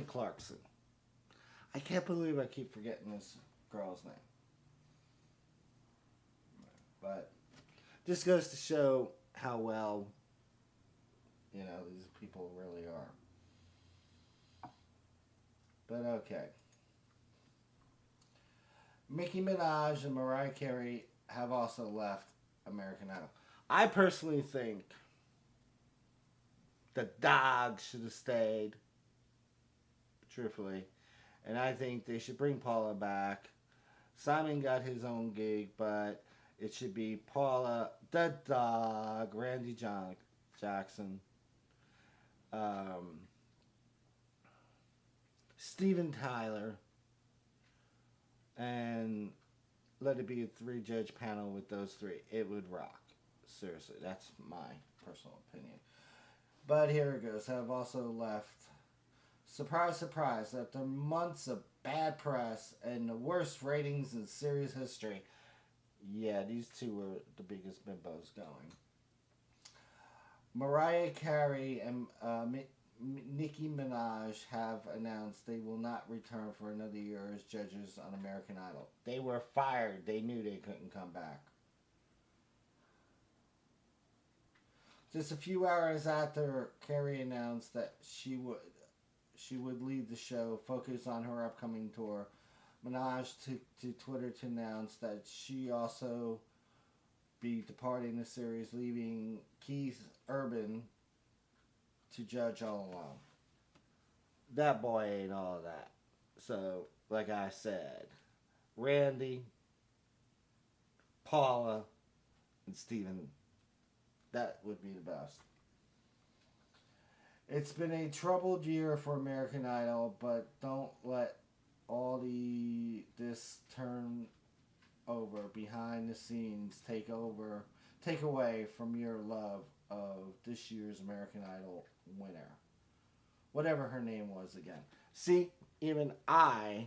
Clarkson. I can't believe I keep forgetting this girl's name. But this goes to show how well, these people really are. But okay. Nicki Minaj and Mariah Carey have also left American Idol. I personally think the dog should have stayed, truthfully. And I think they should bring Paula back. Simon got his own gig, but it should be Paula, the dog, Jackson, um, Steven Tyler, and let it be a three-judge panel with those three. It would rock. Seriously, that's my personal opinion. But here it goes. I've also left. Surprise, surprise. After months of bad press and the worst ratings in series history, yeah, these two were the biggest bimbos going. Mariah Carey and Nicki Minaj have announced they will not return for another year as judges on American Idol. They were fired. They knew they couldn't come back. Just a few hours after Carey announced that she would leave the show, focus on her upcoming tour, Minaj took to Twitter to announce that she also be departing the series, leaving Keith Urban to judge all alone. That boy ain't all of that. So, like I said, Randy, Paula, and Steven, that would be the best. It's been a troubled year for American Idol, but don't let all this turn over behind the scenes take away from your love of this year's American Idol winner. Whatever her name was again. See, even and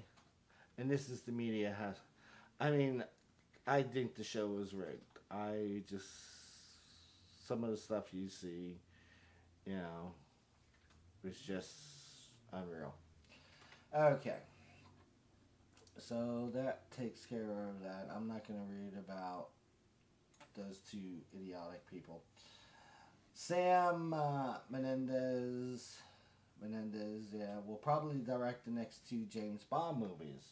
this is the media has I mean, I think the show was rigged. I just some of the stuff you see, you know, was just unreal. Okay. So that takes care of that. I'm not going to read about those two idiotic people. Sam Menendez, yeah, will probably direct the next two James Bond movies.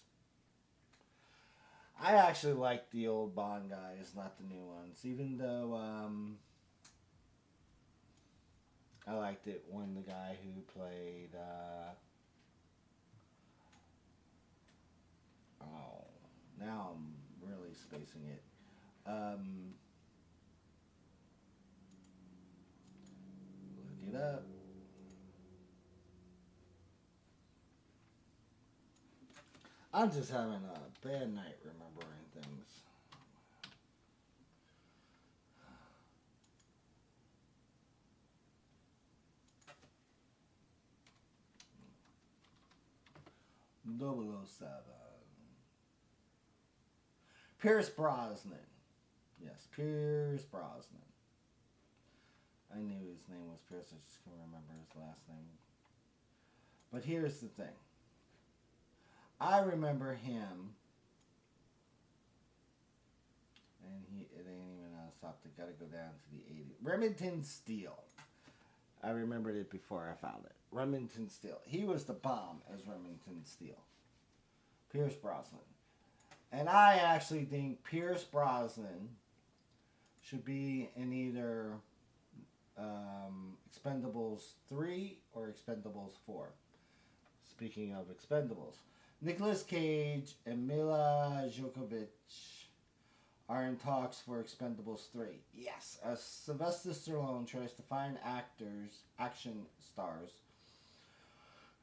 I actually like the old Bond guys, not the new ones. Even though I liked it when the guy who played oh, now I'm really spacing it. Look it up. I'm just having a bad night remembering things. 007. Pierce Brosnan. Yes, Pierce Brosnan. I knew his name was Pierce, I just couldn't remember his last name. But here's the thing. I remember him, and it ain't even on stop. They gotta go down to the 80s. Remington Steele. I remembered it before I found it. Remington Steele. He was the bomb as Remington Steele. Pierce Brosnan. And I actually think Pierce Brosnan should be in either Expendables 3 or Expendables 4. Speaking of Expendables. Nicolas Cage and Mila Djokovic are in talks for Expendables 3. Yes, as Sylvester Stallone tries to find action stars,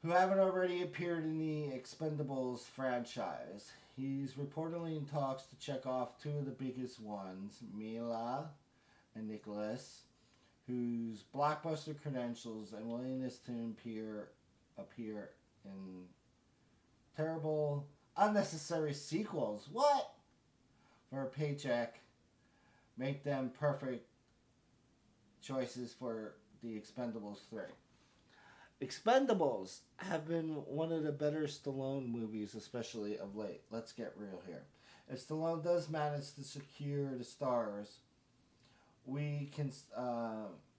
who haven't already appeared in the Expendables franchise. He's reportedly in talks to check off two of the biggest ones, Mila and Nicholas, whose blockbuster credentials and willingness to appear in terrible, unnecessary sequels. What? For a paycheck, make them perfect choices for the Expendables 3. Expendables have been one of the better Stallone movies, especially of late. Let's get real here. If Stallone does manage to secure the stars, we can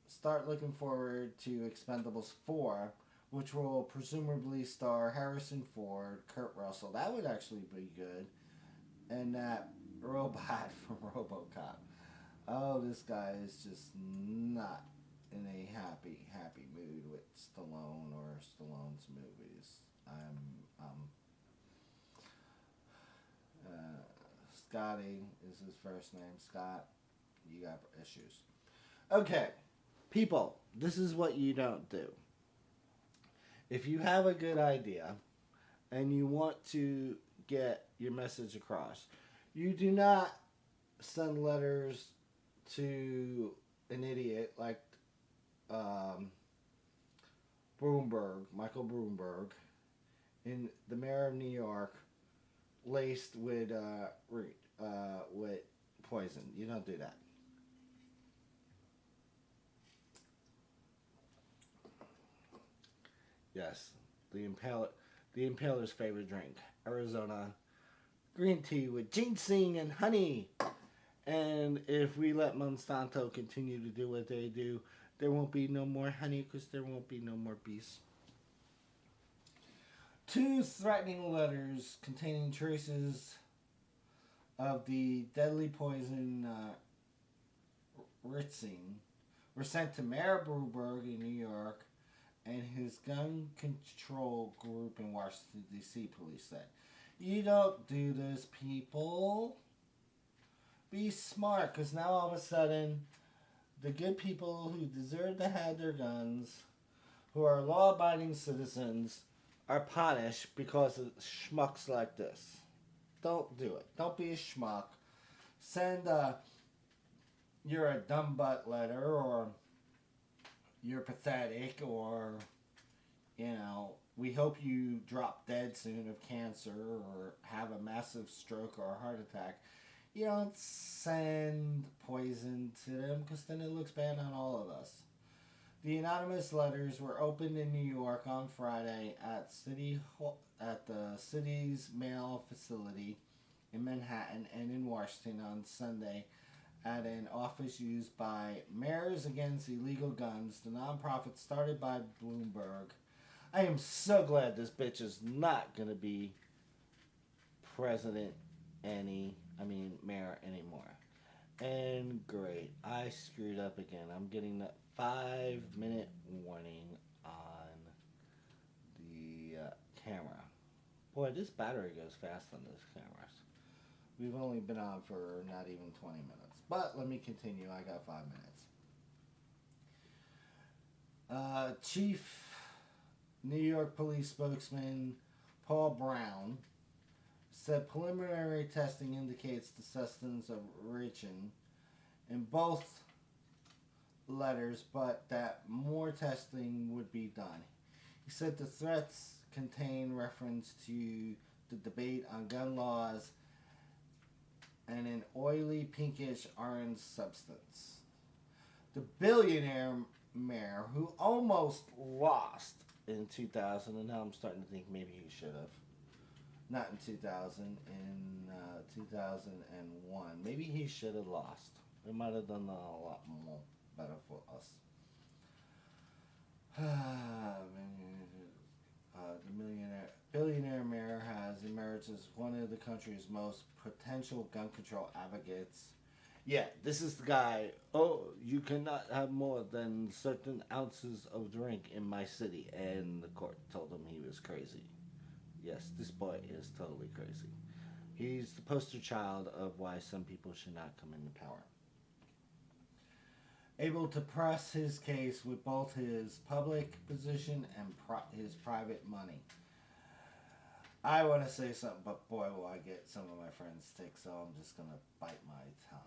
start looking forward to Expendables 4, which will presumably star Harrison Ford, Kurt Russell. That would actually be good. And that robot from Robocop. Oh, this guy is just not in a happy mood with Stallone or Stallone's movies. Scotty is his first name. Scott, you got issues. Okay, people, this is what you don't do. If you have a good idea and you want to get your message across, you do not send letters to an idiot like Michael Bloomberg, in the mayor of New York, laced with poison. You don't do that. Yes, the Impaler's favorite drink, Arizona green tea with ginseng and honey. And if we let Monsanto continue to do what they do, there won't be no more honey because there won't be no more bees. Two threatening letters containing traces of the deadly poison Ritzine were sent to Mayor Bloomberg in New York and his gun control group in Washington, D.C., police said. You don't do this, people. Be smart, because now all of a sudden, the good people who deserve to have their guns, who are law-abiding citizens, are punished because of schmucks like this. Don't do it. Don't be a schmuck. Send a "you're a dumb butt" letter, or "you're pathetic," or, "we hope you drop dead soon of cancer or have a massive stroke or a heart attack." You don't send poison to them because then it looks bad on all of us. The anonymous letters were opened in New York on Friday at the city's mail facility in Manhattan and in Washington on Sunday at an office used by Mayors Against Illegal Guns, the nonprofit started by Bloomberg. I am so glad this bitch is not going to be mayor anymore. And great, I screwed up again. I'm getting that 5-minute warning on the camera. Boy, this battery goes fast on these cameras. We've only been on for not even 20 minutes. But let me continue. I got 5 minutes. Chief New York Police spokesman Paul Brown said preliminary testing indicates the substance of ricin in both letters, but that more testing would be done. He said the threats contain reference to the debate on gun laws and an oily pinkish orange substance. The billionaire mayor, who almost lost in 2000, and now I'm starting to think maybe he should have. Not in 2000, in 2001. Maybe he should have lost. It might have done a lot more better for us. The billionaire mayor has emerged as one of the country's most potential gun control advocates. Yeah, this is the guy. Oh, you cannot have more than certain ounces of drink in my city. And the court told him he was crazy. Yes, this boy is totally crazy. He's the poster child of why some people should not come into power. Able to press his case with both his public position and his private money. I want to say something, but boy, will I get some of my friends sick, so I'm just going to bite my tongue.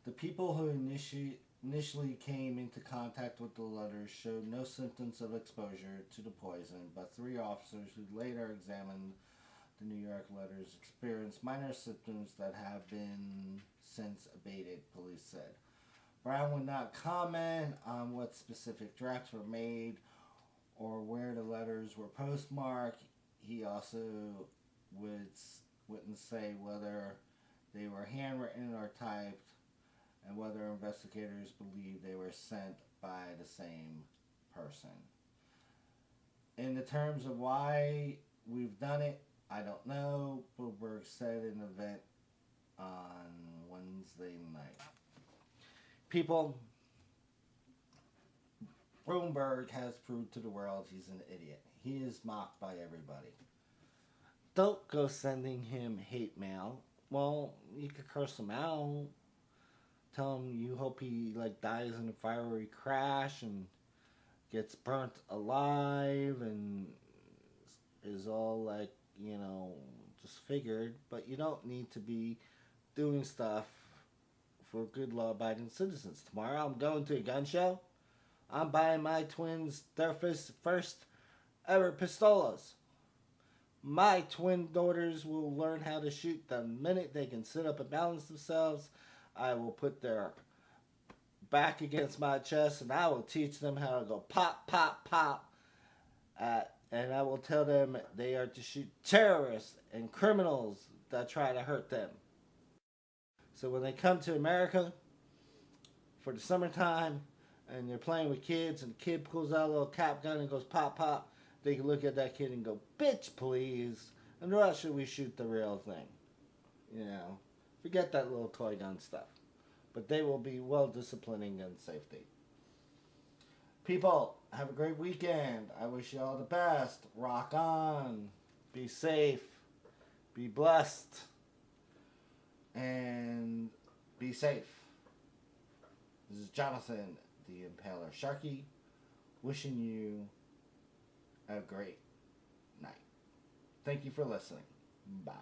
The people who initially came into contact with the letters showed no symptoms of exposure to the poison, but 3 officers who later examined the New York letters experienced minor symptoms that have been since abated, police said. Brown would not comment on what specific drafts were made or where the letters were postmarked. He also would, wouldn't say whether they were handwritten or typed, and whether investigators believe they were sent by the same person. In the terms of why we've done it, I don't know. Bloomberg said in an event on Wednesday night. People, Bloomberg has proved to the world he's an idiot. He is mocked by everybody. Don't go sending him hate mail. Well, you could curse him out. Tell him you hope he dies in a fiery crash and gets burnt alive and is all disfigured. But you don't need to be doing stuff for good law-abiding citizens. Tomorrow I'm going to a gun show. I'm buying my twins their first ever pistolas. My twin daughters will learn how to shoot the minute they can sit up and balance themselves. I will put their back against my chest and I will teach them how to go pop, pop, pop. And I will tell them they are to shoot terrorists and criminals that try to hurt them. So when they come to America for the summertime and they're playing with kids and the kid pulls out a little cap gun and goes pop, pop, they can look at that kid and go, bitch, please. And why should we shoot the real thing? Forget that little toy gun stuff. But they will be well disciplining gun safety. People, have a great weekend. I wish you all the best. Rock on. Be safe. Be blessed. And be safe. This is Jonathan, the Impaler Sharky, wishing you a great night. Thank you for listening. Bye.